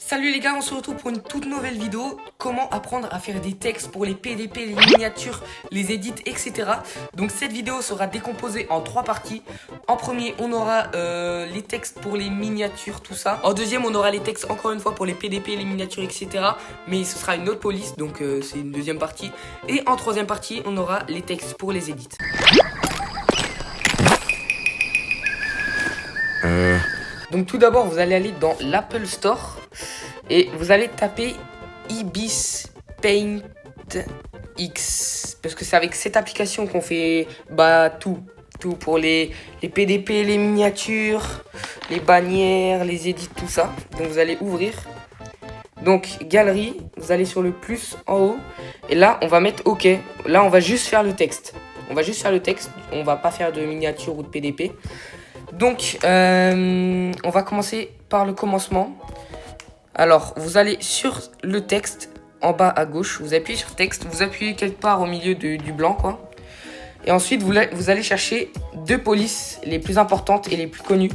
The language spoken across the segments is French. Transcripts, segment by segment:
Salut les gars, on se retrouve pour une toute nouvelle vidéo. Comment apprendre à faire des textes pour les PDP, les miniatures, les edits, etc. Donc cette vidéo sera décomposée en 3 parties. En premier, on aura les textes pour les miniatures, tout ça. En deuxième, on aura les textes encore une fois pour les PDP, les miniatures, etc. Mais ce sera une autre police, donc c'est une deuxième partie. Et en troisième partie, on aura les textes pour les edits. Donc tout d'abord, vous allez aller dans l'Apple Store et vous allez taper Ibis Paint X. Parce que c'est avec cette application qu'on fait tout pour les PDP, les miniatures, les bannières, les edits, tout ça. Donc vous allez ouvrir. Donc galerie, vous allez sur le plus en haut. Et là, on va mettre OK. Là, on va juste faire le texte. On va pas faire de miniature ou de PDP. Donc, on va commencer par le commencement. Alors, vous allez sur le texte, en bas à gauche, vous appuyez sur texte, vous appuyez quelque part au milieu du blanc, quoi. Et ensuite, vous allez chercher 2 polices les plus importantes et les plus connues.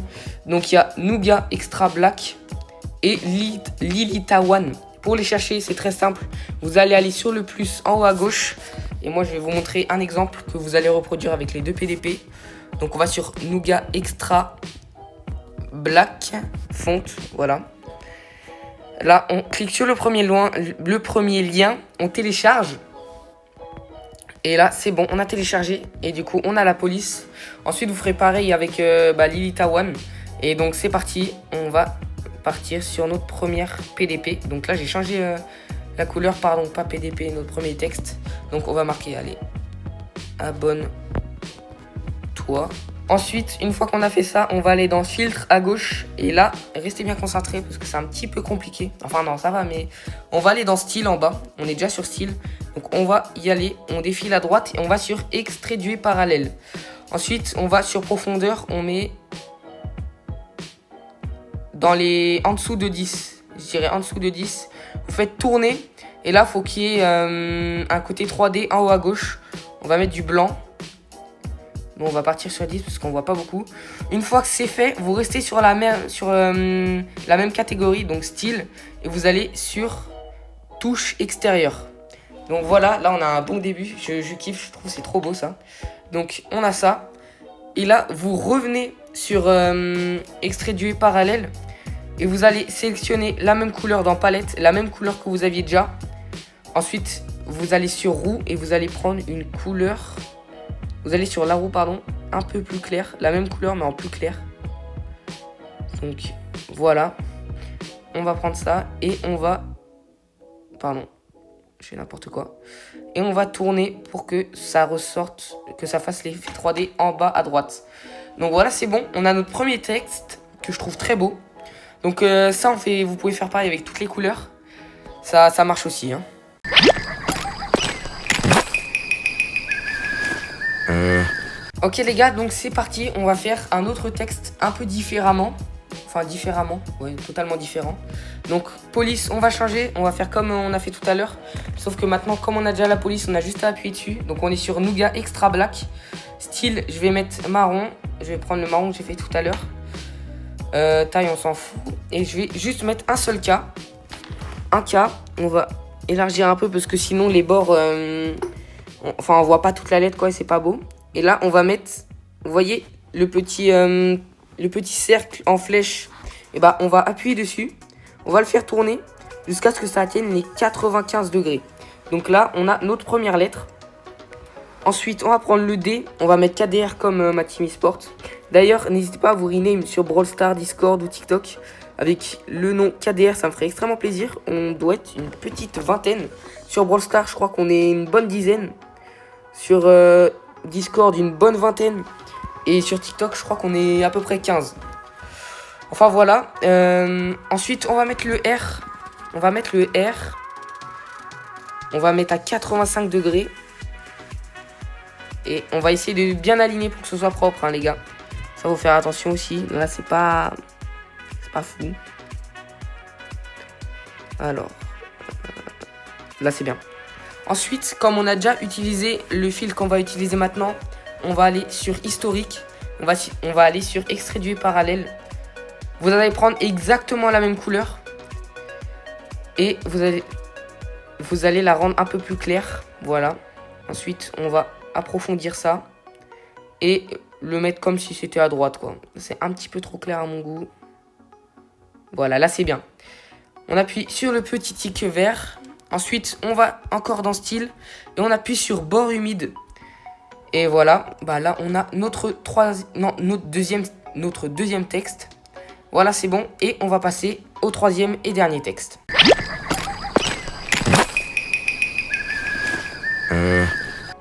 Donc, il y a Nougat Extra Black et Lilita One. Pour les chercher, c'est très simple. Vous allez aller sur le plus en haut à gauche. Et moi, je vais vous montrer un exemple que vous allez reproduire avec les 2 PDP. Donc on va sur Nougat Extra Black Font, voilà. Là, on clique sur le premier lien, on télécharge. Et là, c'est bon, on a téléchargé. Et du coup, on a la police. Ensuite, vous ferez pareil avec Lilita One. Et donc, c'est parti. On va partir sur notre première PDP. Donc là, j'ai changé la couleur, pardon, pas PDP, notre premier texte. Donc, on va marquer, allez, abonne-toi. Ensuite, une fois qu'on a fait ça, on va aller dans filtre à gauche. Et là, restez bien concentrés parce que c'est un petit peu compliqué. Enfin non, ça va, mais on va aller dans style en bas. On est déjà sur style. Donc on va y aller, on défile à droite et on va sur extrait du parallèle. Ensuite, on va sur profondeur, on met dans les en dessous de 10. Je dirais en dessous de 10. Vous faites tourner et là, il faut qu'il y ait un côté 3D en haut à gauche. On va mettre du blanc. Bon, on va partir sur 10 parce qu'on voit pas beaucoup. Une fois que c'est fait, vous restez sur la même catégorie, donc style, et vous allez sur touche extérieure. Donc voilà, là on a un bon début, je kiffe, je trouve c'est trop beau ça. Donc on a ça, et là vous revenez sur extrait du parallèle, et vous allez sélectionner la même couleur dans palette, la même couleur que vous aviez déjà. Ensuite, vous allez sur roue, et vous allez prendre une couleur... Vous allez sur la roue, pardon, un peu plus clair. La même couleur, mais en plus clair. Donc, voilà. On va prendre ça et on va... Pardon, je fais n'importe quoi. Et on va tourner pour que ça ressorte, que ça fasse l'effet 3D en bas à droite. Donc voilà, c'est bon. On a notre premier texte que je trouve très beau. Donc ça, vous pouvez faire pareil avec toutes les couleurs. Ça marche aussi, hein. Ok les gars, donc c'est parti, on va faire un autre texte un peu différemment. Enfin différemment, ouais, totalement différent. Donc police, on va changer, on va faire comme on a fait tout à l'heure. Sauf que maintenant, comme on a déjà la police, on a juste à appuyer dessus. Donc on est sur Nougat Extra Black. Style, je vais mettre marron. Je vais prendre le marron que j'ai fait tout à l'heure. Taille, on s'en fout. Et je vais juste mettre un seul cas. Un cas, on va élargir un peu parce que sinon les bords... on voit pas toute la lettre, quoi, et c'est pas beau. Et là, on va mettre, vous voyez, le petit cercle en flèche. Et bah, on va appuyer dessus. On va le faire tourner jusqu'à ce que ça atteigne les 95 degrés. Donc là, on a notre première lettre. Ensuite, on va prendre le D. On va mettre KDR comme ma team e-sport. D'ailleurs, n'hésitez pas à vous rename sur Brawl Stars, Discord ou TikTok. Avec le nom KDR, ça me ferait extrêmement plaisir. On doit être une petite vingtaine. Sur Brawl Stars, je crois qu'on est une bonne dizaine. Sur... Discord, une bonne vingtaine. Et sur TikTok, je crois qu'on est à peu près 15. Enfin, voilà. Ensuite, on va mettre le R. On va mettre à 85 degrés. Et on va essayer de bien aligner pour que ce soit propre, hein, les gars. Ça, faut faire attention aussi. Là, c'est pas fou. Alors. Là, c'est bien. Ensuite, comme on a déjà utilisé le fil qu'on va utiliser maintenant, on va aller sur historique, on va aller sur extrait du parallèle. Vous allez prendre exactement la même couleur Et vous allez la rendre un peu plus claire. Voilà. Ensuite, on va approfondir ça. Et le mettre comme si c'était à droite, quoi. C'est un petit peu trop clair à mon goût. Voilà, là c'est bien. On appuie sur le petit tic vert. Ensuite, on va encore dans style. Et on appuie sur bord humide. Et voilà, bah là on a notre deuxième texte. Voilà, c'est bon. Et on va passer au troisième et dernier texte.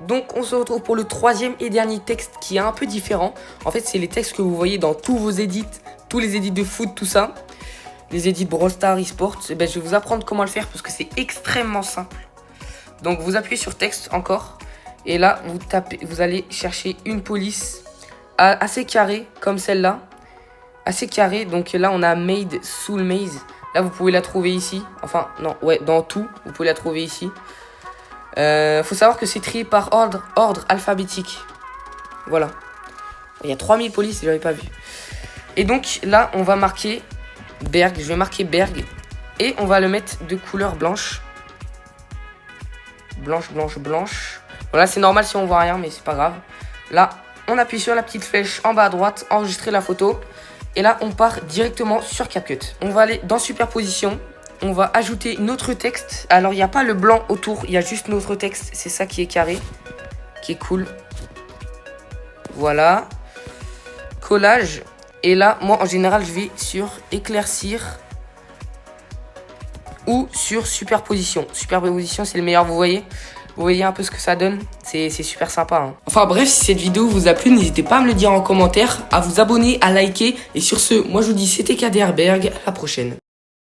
Donc on se retrouve pour le troisième et dernier texte qui est un peu différent. En fait, c'est les textes que vous voyez dans tous vos edits, tous les edits de foot, tout ça. Les edits Brawl Stars, eSports. Et ben, je vais vous apprendre comment le faire parce que c'est extrêmement simple. Donc vous appuyez sur texte encore. Et là, vous allez chercher une police assez carrée, comme celle-là. Assez carrée. Donc là, on a Made Soul Maze. Là, vous pouvez la trouver ici. Enfin, non, ouais, dans tout, vous pouvez la trouver ici. Faut savoir que c'est trié par ordre alphabétique. Voilà. Il y a 3000 polices, je l'avais pas vu. Et donc là, on va marquer Berg. Je vais marquer Berg. Et on va le mettre de couleur blanche. Blanche, blanche, blanche. Voilà, c'est normal si on voit rien, mais c'est pas grave. Là, on appuie sur la petite flèche en bas à droite, enregistrer la photo. Et là, on part directement sur CapCut. On va aller dans superposition. On va ajouter notre texte. Alors, il n'y a pas le blanc autour, il y a juste notre texte. C'est ça qui est carré, qui est cool. Voilà. Collage. Et là, moi, en général, je vais sur éclaircir ou sur superposition. Superposition, c'est le meilleur, vous voyez. Vous voyez un peu ce que ça donne. C'est super sympa, hein. Enfin bref, si cette vidéo vous a plu, n'hésitez pas à me le dire en commentaire, à vous abonner, à liker. Et sur ce, moi je vous dis c'était KDR Berg, à la prochaine.